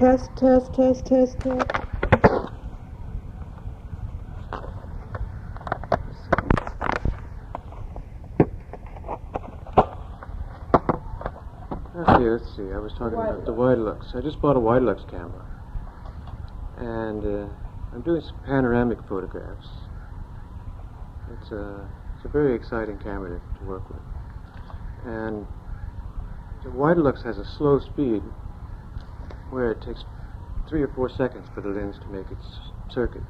Test, test, test, test, test. Okay, let's see. I was talking about the Widelux. I just bought a Widelux camera, and I'm doing some panoramic photographs. It's a very exciting camera to work with, and the Widelux has a slow speed where it takes 3 or 4 seconds for the lens to make its circuit,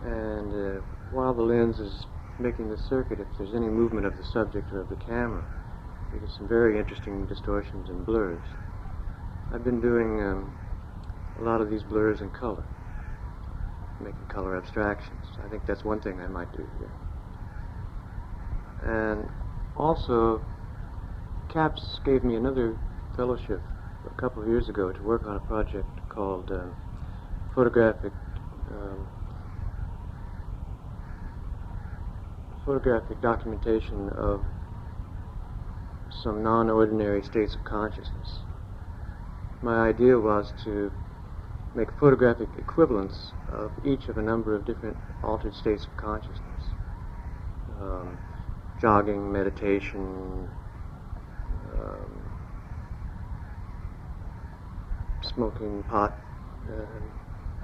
and while the lens is making the circuit, if there's any movement of the subject or of the camera, you get some very interesting distortions and blurs. I've been doing a lot of these blurs in color, making color abstractions. I think that's one thing I might do here. And also, CAPS gave me another fellowship a couple of years ago to work on a project called photographic documentation of some non-ordinary states of consciousness. My idea was to make photographic equivalents of each of a number of different altered states of consciousness. Jogging, meditation, smoking pot,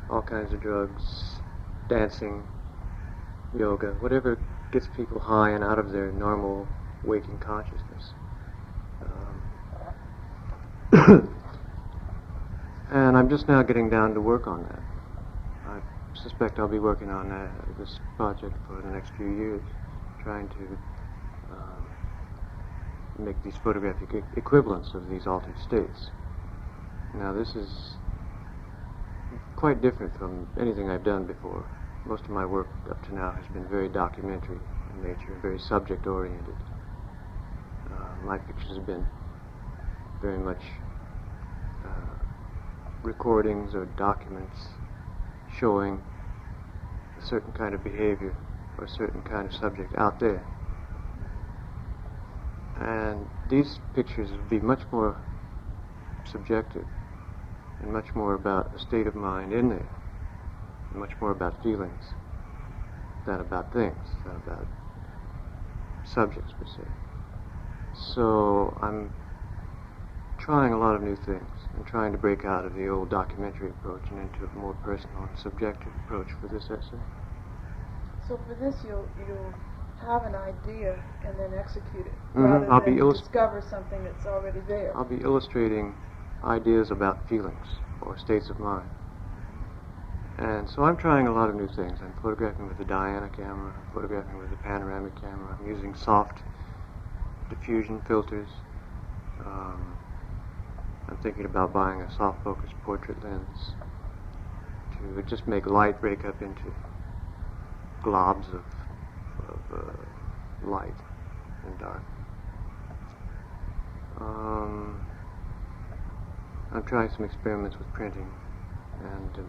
all kinds of drugs, dancing, yoga, whatever gets people high and out of their normal waking consciousness. And I'm just now getting down to work on that. I suspect I'll be working on this project for the next few years, trying to make these photographic equivalents of these altered states. Now, this is quite different from anything I've done before. Most of my work up to now has been very documentary in nature, very subject-oriented. My pictures have been very much recordings or documents showing a certain kind of behavior or a certain kind of subject out there. And these pictures would be much more subjective and much more about a state of mind in there, and much more about feelings than about things, than about subjects per se. So I'm trying a lot of new things and trying to break out of the old documentary approach and into a more personal and subjective approach for this essay. So for this, you'll have an idea and then execute it, Mm-hmm. rather than discover something that's already there. I'll be illustrating ideas about feelings or states of mind. And so I'm trying a lot of new things. I'm photographing with the Diana camera, I'm photographing with the panoramic camera, I'm using soft diffusion filters. I'm thinking about buying a soft focus portrait lens to just make light break up into globs of light and dark. I'm trying some experiments with printing and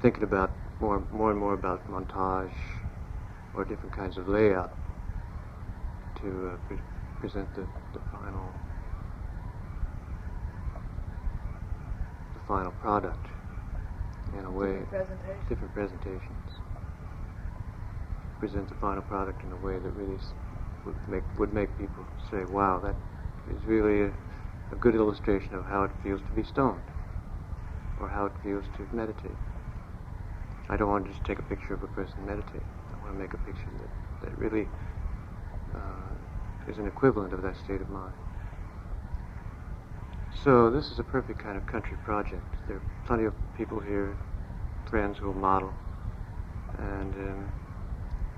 thinking about more and more about montage or different kinds of layout to present the final product in a way. Different presentations. Present the final product in a way that really would make people say, "Wow, that is really a good illustration of how it feels to be stoned, or how it feels to meditate." I don't want to just take a picture of a person meditating. I want to make a picture that really is an equivalent of that state of mind. So this is a perfect kind of country project. There are plenty of people here, friends who will model, and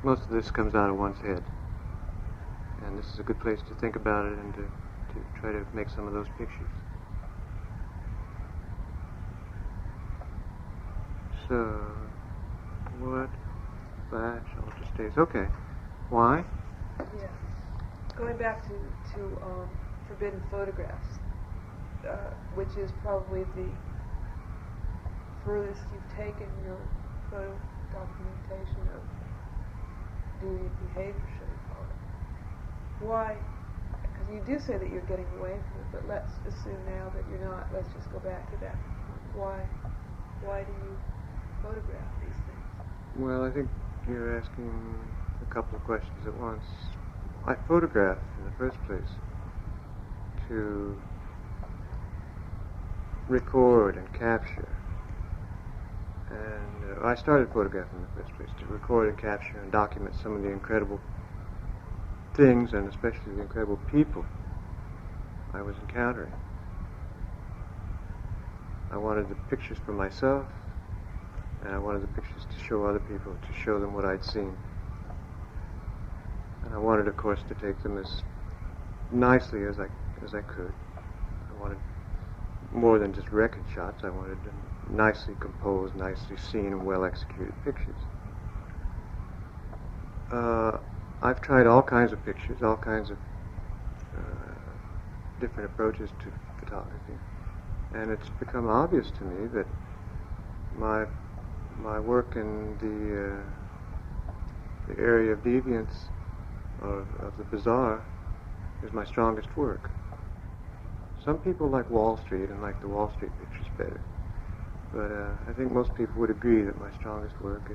most of this comes out of one's head. And this is a good place to think about it and to try to make some of those pictures. So, what? Flash, alter states. Okay. Why? Yeah. Going back to forbidden photographs, which is probably the furthest you've taken your photo documentation of deviant behavior, shall we call it. Why? Because you do say that you're getting away from it, but let's assume now that you're not. Let's just go back to that. Why do you photograph these things? Well, I think you're asking a couple of questions at once. I photograph in the first place to record and capture. And I started photographing in the first place to record and capture and document some of the incredible things, and especially the incredible people I was encountering. I wanted the pictures for myself, and I wanted the pictures to show other people, to show them what I'd seen. And I wanted, of course, to take them as nicely as I could. I wanted more than just record shots. I wanted nicely composed, nicely seen, and well-executed pictures. I've tried all kinds of pictures, all kinds of different approaches to photography, and it's become obvious to me that my work in the area of deviance, of the bizarre, is my strongest work. Some people like Wall Street and like the Wall Street pictures better, but I think most people would agree that my strongest work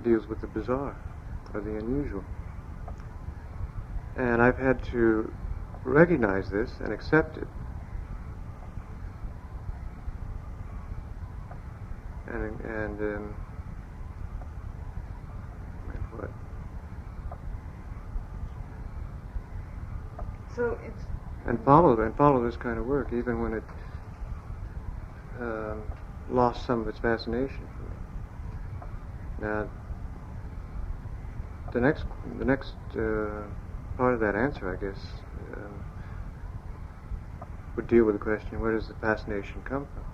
deals with the bizarre or the unusual. And I've had to recognize this and accept it. And what? So it's And follow this kind of work, even when it lost some of its fascination for me. Now, the next part of that answer, I guess, would deal with the question: where does the fascination come from?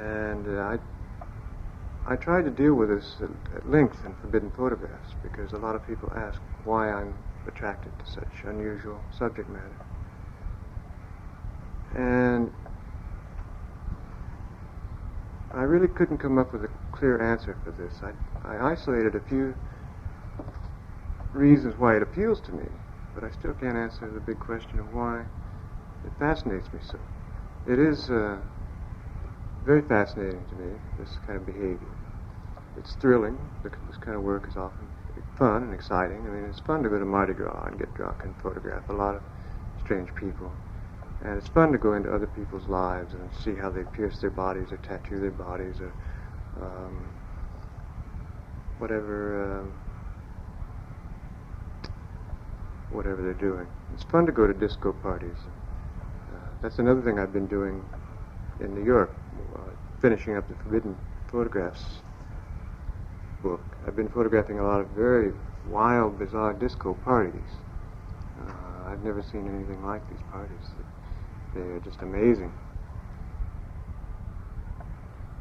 And I tried to deal with this at length in Forbidden Photographs, because a lot of people ask why I'm attracted to such unusual subject matter. And I really couldn't come up with a clear answer for this. I isolated a few reasons why it appeals to me, but I still can't answer the big question of why it fascinates me so. It is very fascinating to me, this kind of behavior. It's thrilling. This kind of work is often fun and exciting. I mean, it's fun to go to Mardi Gras and get drunk and photograph a lot of strange people. And it's fun to go into other people's lives and see how they pierce their bodies or tattoo their bodies or whatever they're doing. It's fun to go to disco parties. That's another thing I've been doing in New York, finishing up the Forbidden Photographs book. I've been photographing a lot of very wild, bizarre disco parties. I've never seen anything like these parties. They are just amazing.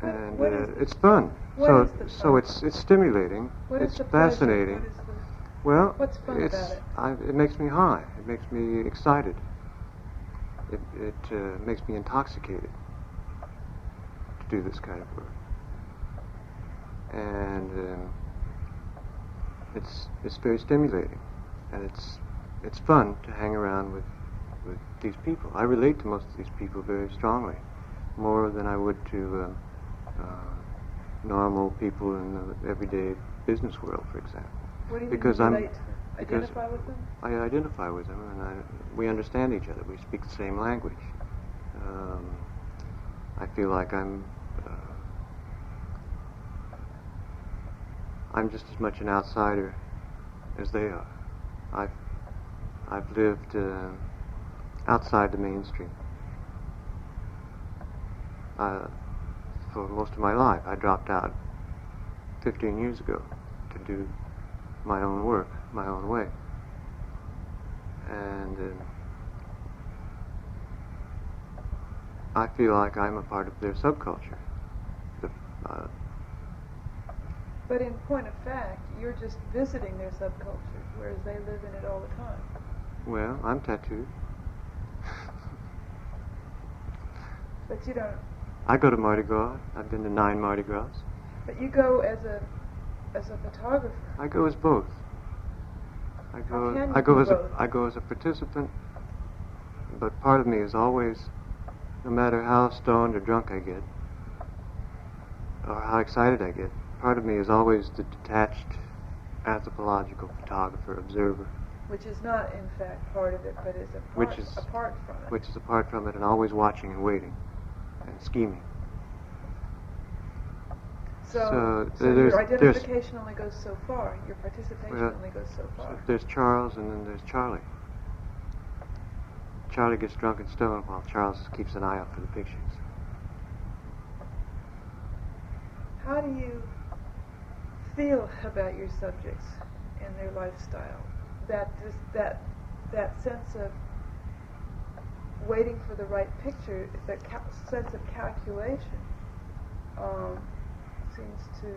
And it's fun. So it's stimulating. It's fascinating. Well, what's fun about it? It makes me high. It makes me excited. It makes me intoxicated to do this kind of work. And it's very stimulating, and it's fun to hang around with these people. I relate to most of these people very strongly, more than I would to normal people in the everyday business world, for example. What do you because mean relate? Identify with them? I identify with them, and we understand each other. We speak the same language. I feel like I'm just as much an outsider as they are. I've lived outside the mainstream for most of my life. I dropped out 15 years ago to do my own work, my own way. And I feel like I'm a part of their subculture. But in point of fact, you're just visiting their subculture, whereas they live in it all the time. Well, I'm tattooed. But you don't... I go to Mardi Gras. I've been to 9 Mardi Gras. But you go as a photographer. I go as both. I How go. can you I go do as both? I go as a participant, but part of me is always, no matter how stoned or drunk I get, or how excited I get, part of me is always the detached anthropological photographer, observer, Which is not, in fact, part of it, but is which is apart from it. which is apart from it and always watching and waiting and scheming. So there's your identification only goes so far. Your participation well, only goes so far. there's Charles and then there's Charlie. Charlie gets drunk and stoned while Charles keeps an eye out for the pictures. How do you feel about your subjects and their lifestyle? That sense of waiting for the right picture, that sense of calculation, seems to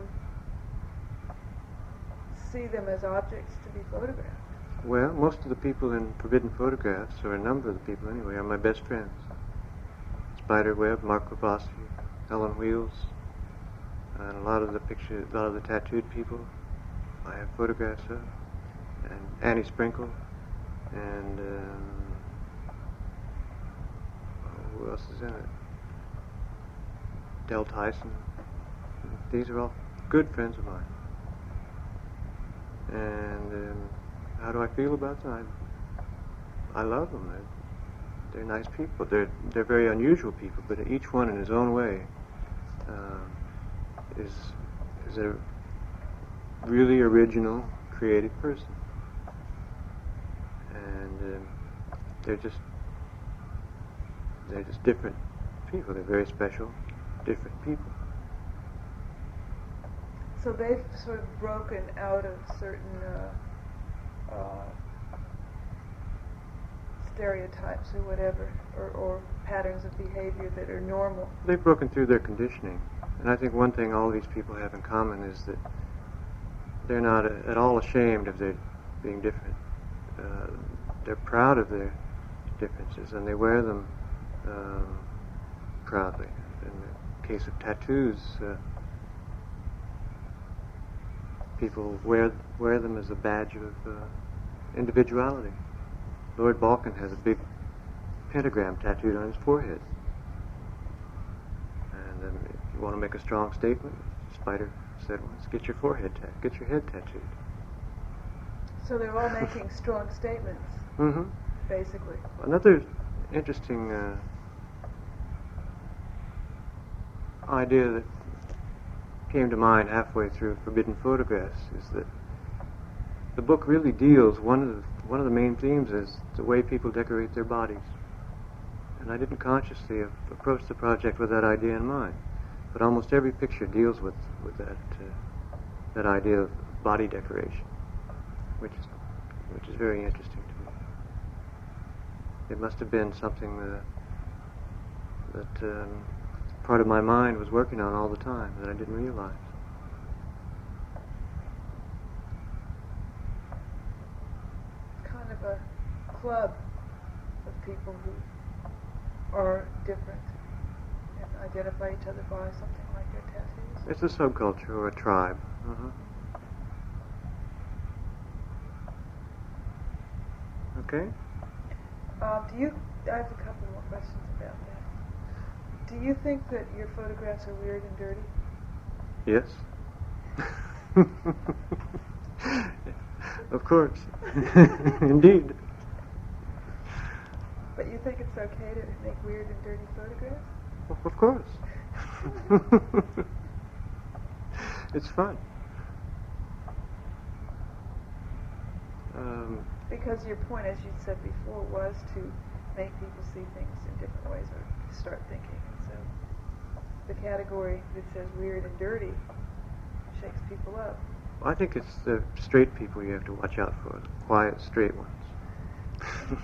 see them as objects to be photographed. Well, most of the people in Forbidden Photographs, or a number of the people anyway, are my best friends. Spider Webb, Mark Ravossi, Helen Wheels, and a lot of the tattooed people I have photographs of, and Annie Sprinkle, and who else is in it? Del Tyson. These are all good friends of mine. And how do I feel about them? I love them. They're nice people. They're very unusual people, but each one in his own way is a really original, creative person. And they're just different people. They're very special, different people. So they've sort of broken out of certain stereotypes or whatever, or patterns of behavior that are normal. They've broken through their conditioning. And I think one thing all these people have in common is that they're not at all ashamed of their being different. They're proud of their differences, and they wear them proudly. In the case of tattoos, people wear them as a badge of individuality. Lord Balkan has a big pentagram tattooed on his forehead. And if you want to make a strong statement, Spider said once, get your head tattooed. So they're all making strong statements, Mm-hmm. basically. Another interesting idea that came to mind halfway through Forbidden Photographs is that the book really deals, one of the main themes is the way people decorate their bodies. And I didn't consciously approach the project with that idea in mind, but almost every picture deals with that idea of body decoration, which is very interesting to me. It must have been something that part of my mind was working on all the time that I didn't realize. It's kind of a club of people who are different and identify each other by something like their tattoos. It's a subculture or a tribe. Uh-huh. Okay. I have a couple more questions about that. Do you think that your photographs are weird and dirty? Yes. Of course. Indeed. But you think it's okay to make weird and dirty photographs? Of course. It's fun. Because your point, as you said before, was to make people see things in different ways or start thinking. And so the category that says weird and dirty shakes people up. I think it's the straight people you have to watch out for, the quiet, straight ones.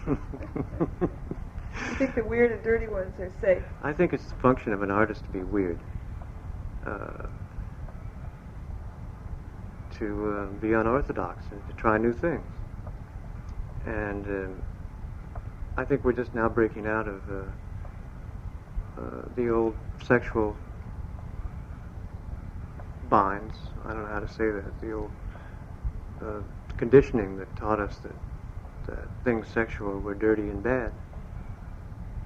You think the weird and dirty ones are safe? I think it's the function of an artist to be weird, to be unorthodox and to try new things. And I think we're just now breaking out of the old sexual binds. I don't know how to say that. The old conditioning that taught us that things sexual were dirty and bad.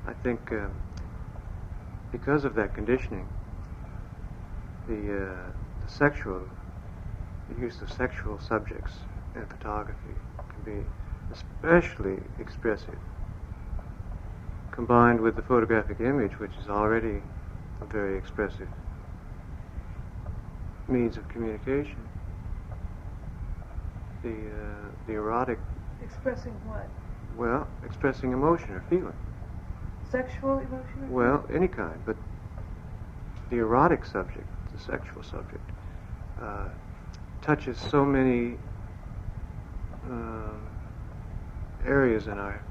I think because of that conditioning, the use of sexual subjects in photography can be especially expressive, combined with the photographic image, which is already a very expressive means of communication. The erotic... Expressing what? Well, expressing emotion or feeling. Sexual emotion? Well, any kind, but the erotic subject, the sexual subject, touches so many areas in our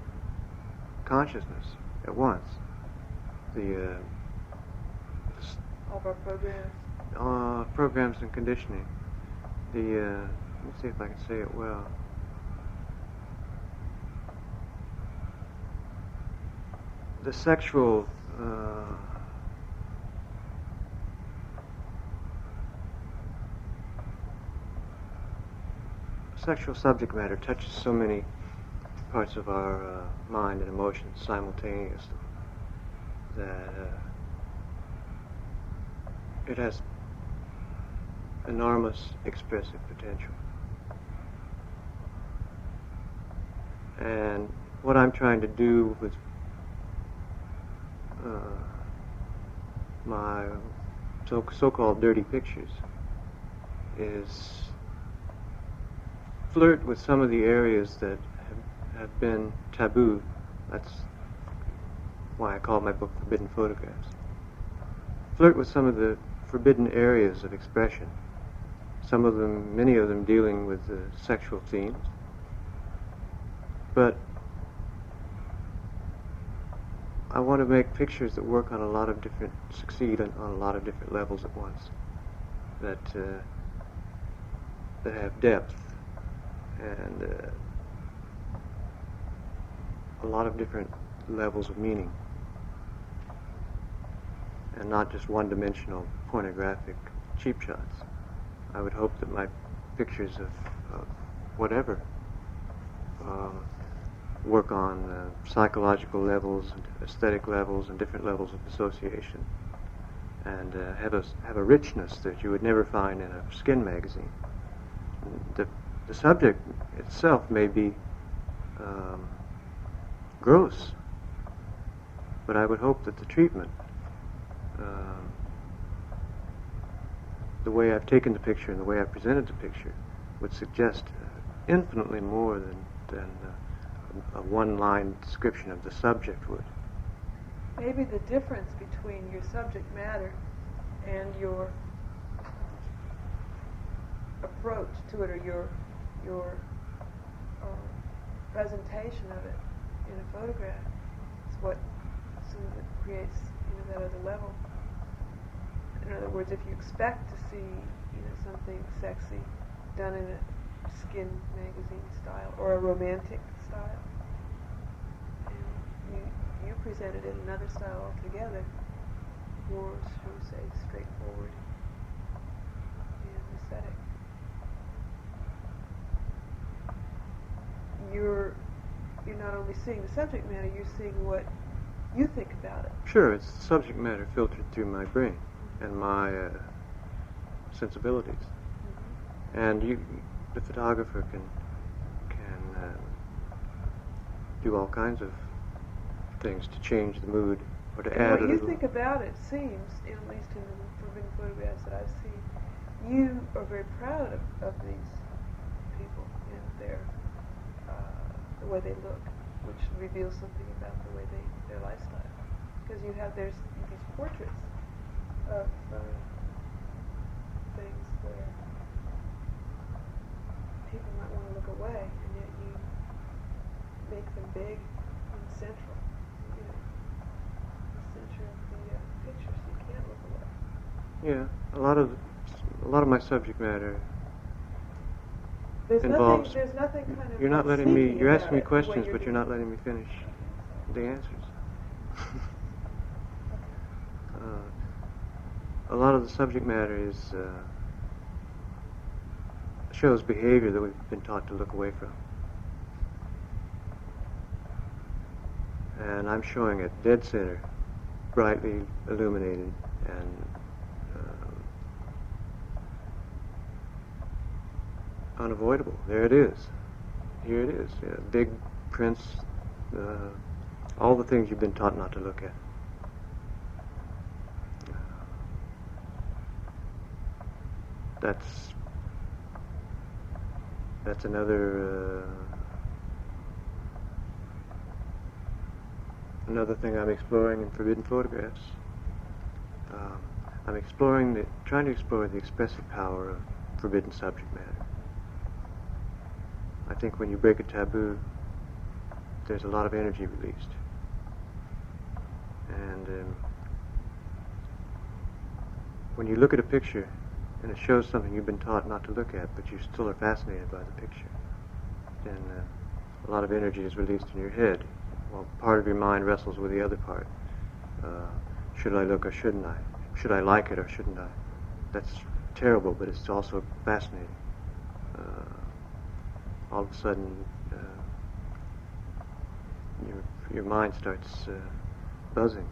consciousness at once. All of our programs? Programs and conditioning. Let me see if I can say it well. The sexual subject matter touches so many parts of our mind and emotions simultaneously that it has enormous expressive potential. And what I'm trying to do with my so-called dirty pictures is flirt with some of the areas that have been taboo. That's why I call my book Forbidden Photographs. Flirt with some of the forbidden areas of expression. Some of them, many of them dealing with sexual themes. But I want to make pictures that work on a lot of different, succeed on a lot of different levels at once. That have depth and a lot of different levels of meaning, and not just one-dimensional pornographic cheap shots. I would hope that my pictures of whatever work on psychological levels, and aesthetic levels, and different levels of association, and have a richness that you would never find in a skin magazine. The subject itself may be gross, but I would hope that the treatment, the way I've taken the picture and the way I've presented the picture, would suggest infinitely more than a one-line description of the subject would. Maybe the difference between your subject matter and your approach to it, or your presentation of it in a photograph, is what sort of creates that other level. In other words, if you expect to see something sexy done in a skin magazine style or a romantic style, and you present it in another style altogether, more, shall we say, straightforward and aesthetic. You're not only seeing the subject matter, you're seeing what you think about it. Sure, it's the subject matter filtered through my brain and my sensibilities. Mm-hmm. And the photographer can do all kinds of things to change the mood or to add a little. What you think about it seems, at least in the forbidden photographs that I've seen, you are very proud of these people and the way they look, which reveals something about the way their lifestyle. Because there's these portraits of things where people might want to look away, and yet you make them big and central. The center of the picture, so you can't look away. Yeah, a lot of my subject matter There's involves. Nothing kind of. You're not letting me. You're asking me it, questions, but you're not letting me finish the answers. A lot of the subject matter is shows behavior that we've been taught to look away from. And I'm showing it dead center, brightly illuminated, and unavoidable. There it is. Here it is. Yeah, big prints, all the things you've been taught not to look at. That's another thing I'm exploring in Forbidden Photographs. I'm trying to explore the expressive power of forbidden subject matter. I think when you break a taboo, there's a lot of energy released. And when you look at a picture and it shows something you've been taught not to look at, but you still are fascinated by the picture, then a lot of energy is released in your head, while part of your mind wrestles with the other part. Should I look or shouldn't I? Should I like it or shouldn't I? That's terrible, but it's also fascinating. All of a sudden, your mind starts buzzing.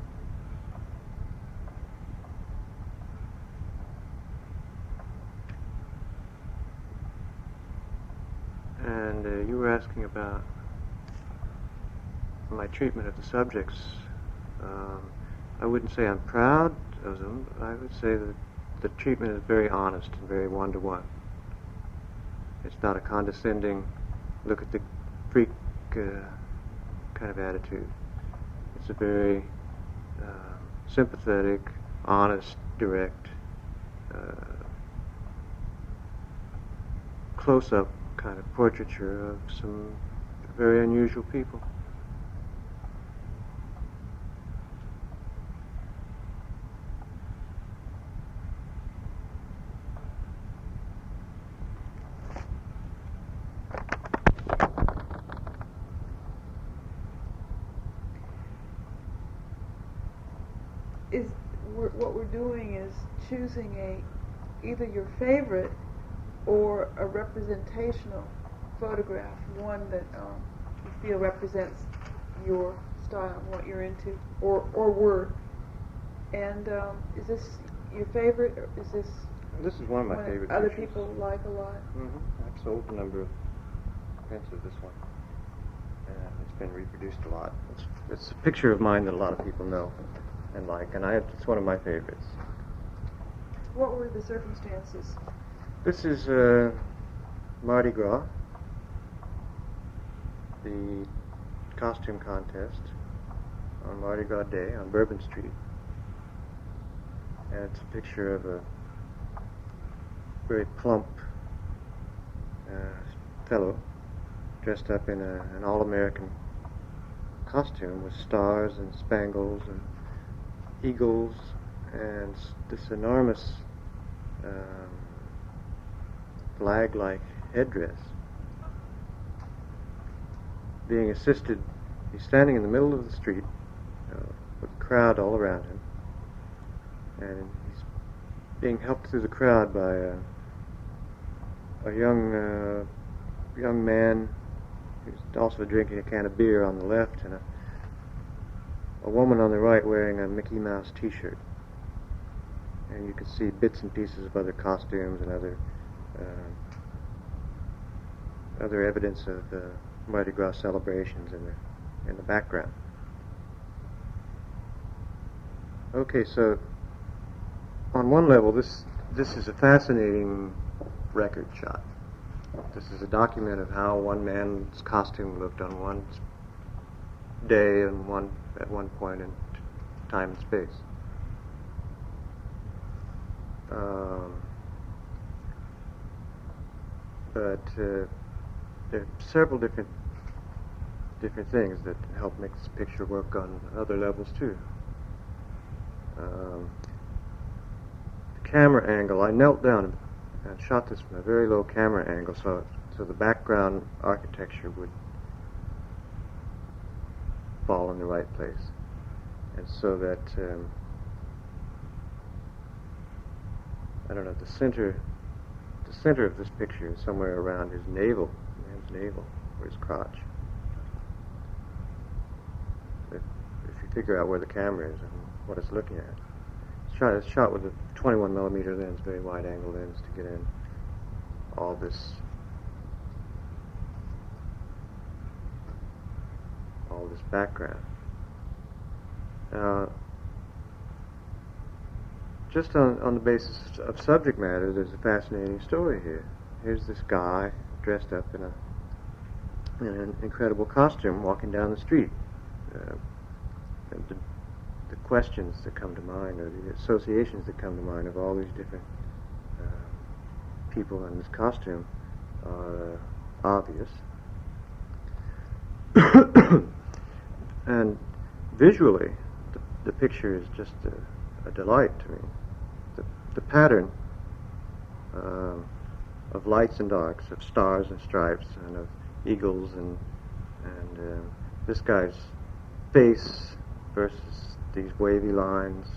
And you were asking about my treatment of the subjects. I wouldn't say I'm proud of them. I would say that the treatment is very honest and very one-to-one. It's not a condescending, look at the freak kind of attitude. It's a very sympathetic, honest, direct, close-up kind of portraiture of some very unusual people. What we're doing is choosing either your favorite or a representational photograph, one that you feel represents your style, what you're into, or work. And is this your favorite, or is this? This is one of my favorite other pictures. people like a lot? Mm-hmm. I've sold a number of prints of this one, and it's been reproduced a lot. It's a picture of mine that a lot of people know and like, and it's one of my favorites. What were the circumstances? This is Mardi Gras, the costume contest on Mardi Gras Day on Bourbon Street, and it's a picture of a very plump fellow dressed up in an all-American costume with stars and spangles and eagles and this enormous flag-like headdress. Being assisted, he's standing in the middle of the street with a crowd all around him, and he's being helped through the crowd by a young man who's also drinking a can of beer on the left, and a woman on the right wearing a Mickey Mouse t-shirt. And you can see bits and pieces of other costumes and other evidence of Mardi Gras celebrations in the background. Okay, so on one level, this is a fascinating record shot. This is a document of how one man's costume looked on one day and at one point in time and space. But there are several different things that help make this picture work on other levels too. The camera angle, I knelt down and shot this from a very low camera angle so the background architecture would fall in the right place, and so that I don't know, the the center of this picture is somewhere around his navel, the man's navel, or his crotch. If you figure out where the camera is and what it's looking at. It's shot with a 21 millimeter lens, very wide angle lens, to get in all this background. Just on the basis of subject matter, there's a fascinating story here. Here's this guy dressed up in an incredible costume walking down the street. And the questions that come to mind, or the associations that come to mind of all these different people in this costume are obvious. And visually, the picture is just a delight to me. The pattern of lights and darks, of stars and stripes, and of eagles, and this guy's face versus these wavy lines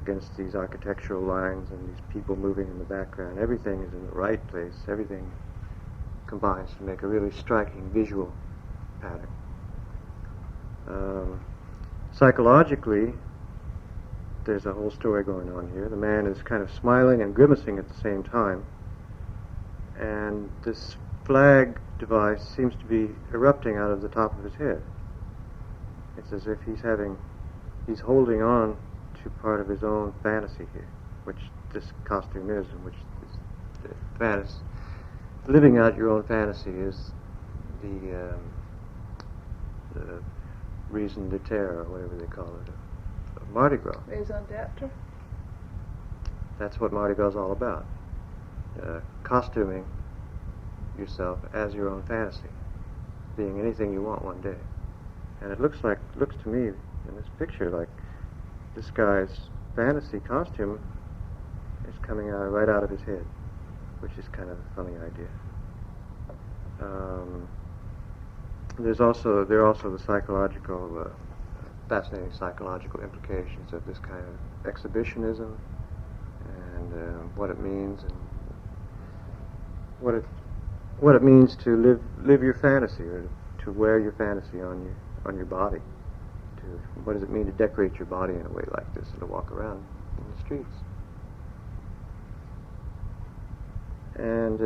against these architectural lines, and these people moving in the background. Everything is in the right place. Everything combines to make a really striking visual pattern. Psychologically, there's a whole story going on here. The man is kind of smiling and grimacing at the same time, and this flag device seems to be erupting out of the top of his head. It's as if he's holding on to part of his own fantasy here, which this costume is, and which is the fantasy. Living out your own fantasy is the raison d'etre, or whatever they call it, of Mardi Gras. Raison d'etre? That's what Mardi Gras is all about. Costuming yourself as your own fantasy, being anything you want one day. And it looks to me in this picture like this guy's fantasy costume is coming right out of his head, which is kind of a funny idea. There are also the psychological, fascinating psychological implications of this kind of exhibitionism, and what it means, and what it means to live your fantasy, or to wear your fantasy on your body. What does it mean to decorate your body in a way like this, and to walk around in the streets? And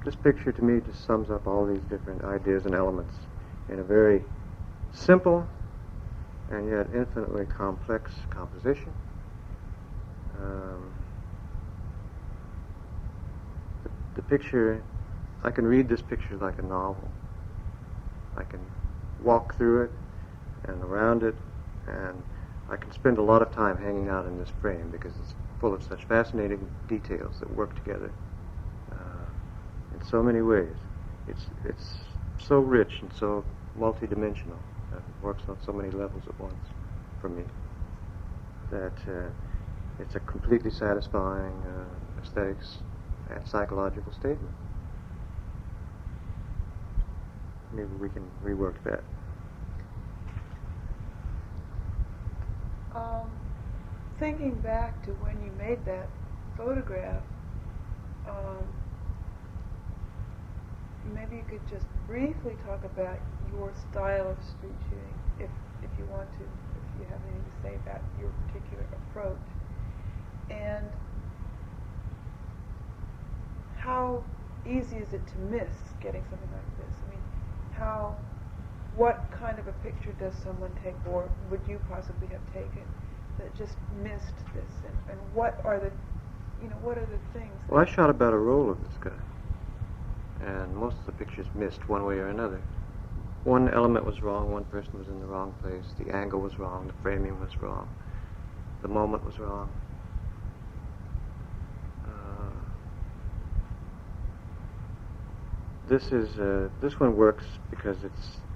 this picture to me just sums up all these different ideas and elements in a very simple and yet infinitely complex composition. The picture, I can read this picture like a novel. I can walk through it and around it, and I can spend a lot of time hanging out in this frame because it's full of such fascinating details that work together in so many ways. It's so rich and so multidimensional. It works on so many levels at once for me that it's a completely satisfying aesthetics and psychological statement. Maybe we can rework that. Thinking back to when you made that photograph, maybe you could just briefly talk about your style of street shooting, if you want to, if you have anything to say about your particular approach, and how easy is it to miss getting something like this? I mean, what kind of a picture does someone take, or would you possibly have taken, that just missed this, and what are the things? Well, I shot about a roll of this guy, and most of the pictures missed one way or another. One element was wrong, one person was in the wrong place, the angle was wrong, the framing was wrong, the moment was wrong. This one works because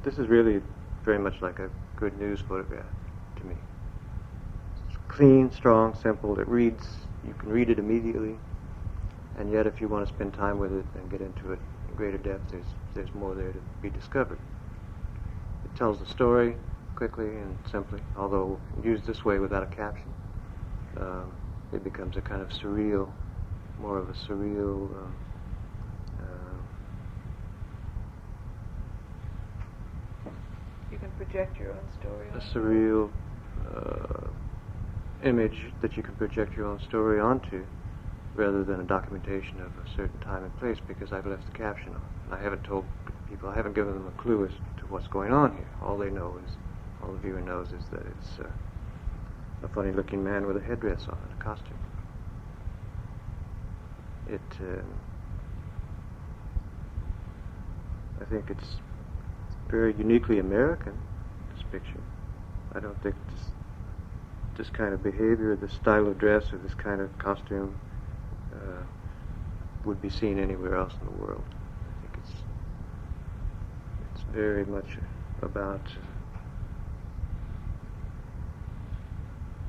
this is really very much like a good news photograph to me. It's clean, strong, simple. It reads. You can read it immediately, and yet if you want to spend time with it and get into it in greater depth, there's more there to be discovered. It tells the story quickly and simply, although used this way without a caption, it becomes a kind of surreal, more of a surreal you can project your own story. a surreal image that you can project your own story onto, rather than a documentation of a certain time and place, because I've left the caption on. I haven't told people, I haven't given them a clue as to what's going on here. All they know is, all the viewer knows is that it's a funny-looking man with a headdress on and a costume. I think it's very uniquely American, this picture. I don't think this kind of behavior, this style of dress, or this kind of costume would be seen anywhere else in the world. I think it's very much about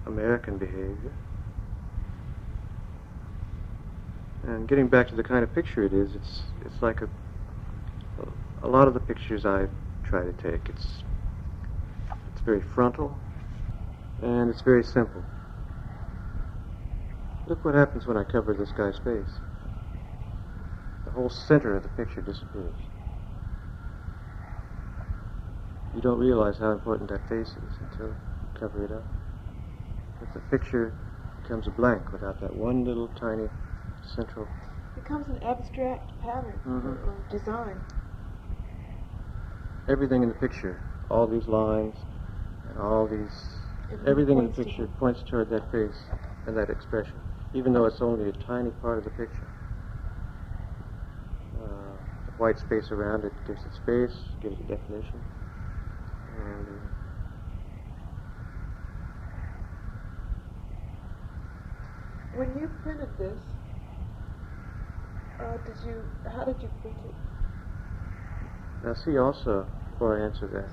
American behavior. And getting back to the kind of picture it is, it's like a lot of the pictures I try to take. It's very frontal, and it's very simple. Look what happens when I cover this guy's face. The whole center of the picture disappears. You don't realize how important that face is until you cover it up. But the picture becomes a blank without that one little tiny central... It becomes an abstract pattern or design. Everything in the picture, all these lines, and all these... Everything in the picture points toward that face and that expression, even though it's only a tiny part of the picture. The white space around it gives it space, gives it definition. And when you printed this, how did you print it? now see also, before I answer that,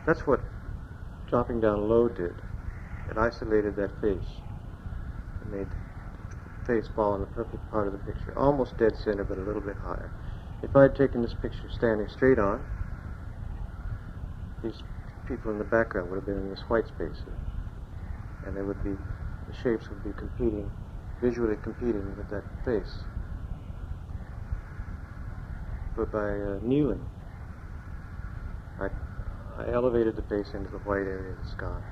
that's what dropping down low did. It isolated that face. It made the face fall in the perfect part of the picture, almost dead center, but a little bit higher. If I had taken this picture standing straight on, these people in the background would have been in this white space here. And they would be, the shapes would be competing, visually competing with that face. But by kneeling, I elevated the face into the white area of the sky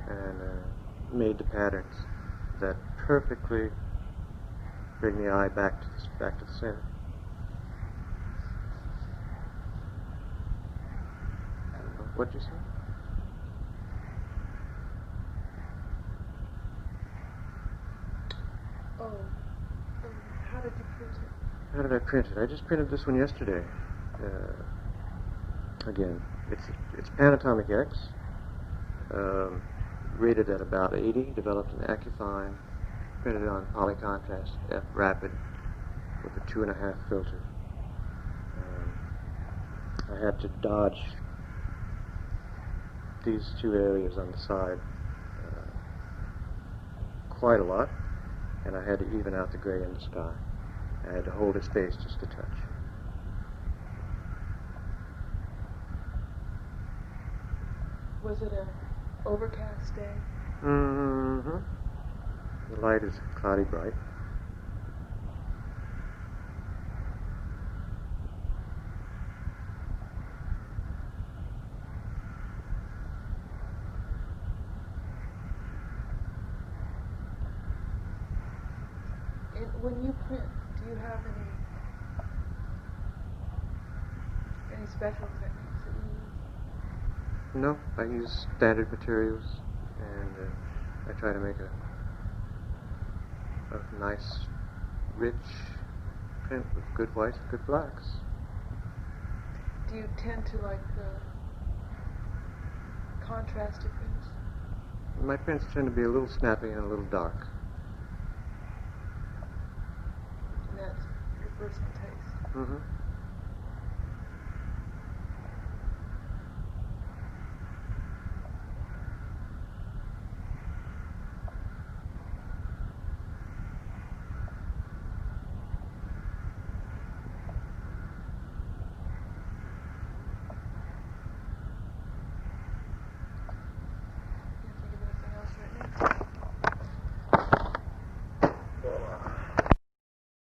and made the patterns that perfectly bring the eye back to the center. What'd you say? How did you print it? How did I print it? I just printed this one yesterday. Again, it's Panatomic X, rated at about 80, developed in Accufine, printed on polycontrast F rapid with a 2.5 filter. I had to dodge these two areas on the side quite a lot, and I had to even out the gray in the sky. I had to hold its face just a touch. Was it an overcast day? Mm-hmm. The light is cloudy bright. And when you print, do you have any special techniques that you use? No, I use standard materials, and I try to make a nice, rich print with good whites and good blacks. Do you tend to like contrasted prints? My prints tend to be a little snappy and a little dark. And that's your personal taste? Mm-hmm.